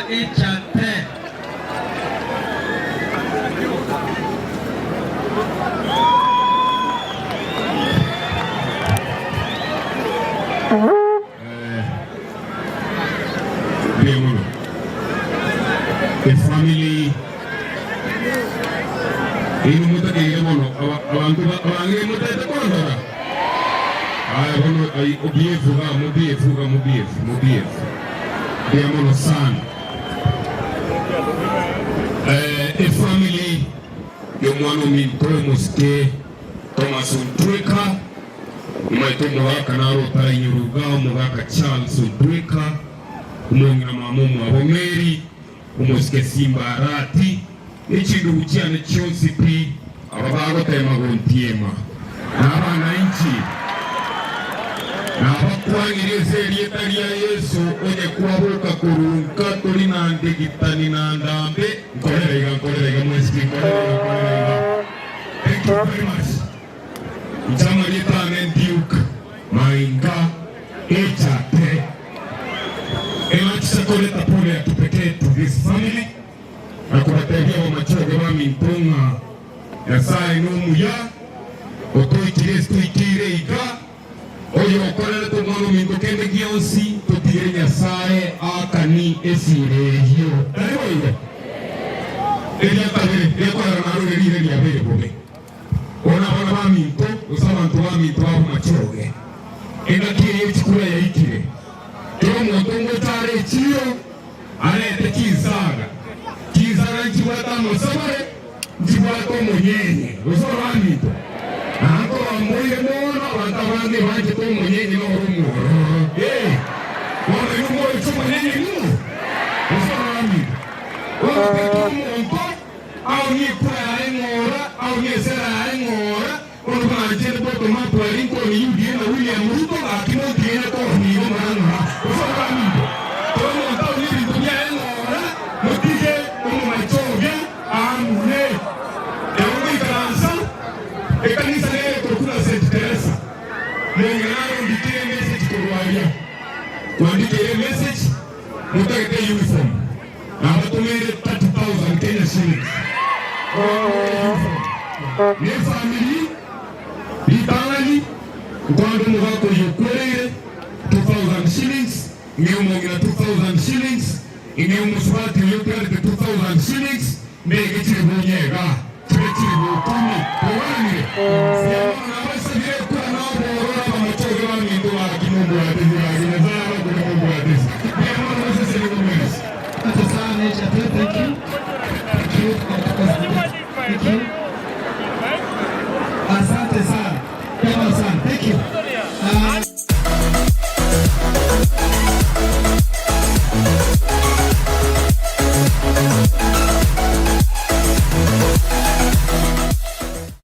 Echate. The family ini muta ke mono abantu abange muta te kondora ay hono ay obiefuga mobiefu de mono san the family de mwana minto moske Thomas Udrika umaito mwaka naro tara nyuruga mwaka Charles Udrika Mong'ina mamumu abomeri umuske simba arati n'ichindu bucyane cyose pi ababago tema Gotiema n'abana inchi n'abakwangirize liyetalia Yesu onye kwabuka kurunka tuli nande gitani nandambe nkorerega mweski nkorerega. Thank you very much. Nchamarita nendiuk mainga Echate Elachisakoleta pole ya kipekee to this family na kuwategea Omochokoro wa mintonga ya saa inomu ya otoikire iga oyo okorele tumano mintokende gionsi totire nyasaye akani esire hiyo tariwa iga elia tabere ekwara naru elia bere bobe ona ba minto usabantu ba minto wa Omochokoro engakire chikura ya ikire kero montongo tare chiyo arete kizaga njiwata mosabare njiwata monyenye usoro amito ako amoye mona watabange baje to monyenye no rumo wana yumo icho monyenye no usoro amito wana to monto au ni kwa ngora au ni sera ngora ono ba jene boto mapo alinko ni yudi na William Ruto akimo tiene ko ni ngora usoro amito to monto ni dunia ngora motije Ekanisa leo tukuna St. Teresa. Mong'ina ndikire message kurwalia. Kuandike message mutakete uniform. Na watumire 30,000 Kenya shillings. Ne family litangani kwando mwako yokwere 2,000 shillings. Ngeo Mong'ina 2,000 shillings. Ngeo muswati yokwere 2,000 shillings. Ndege chibonyega. Kumi kwani siamo na basi ile kwa nao bora na Omochokoro wa minto wa kimungu wa dizira zinazaa kwa Mungu wa dizira. Ndio maana sisi ni kumwezi. Hata sana Echate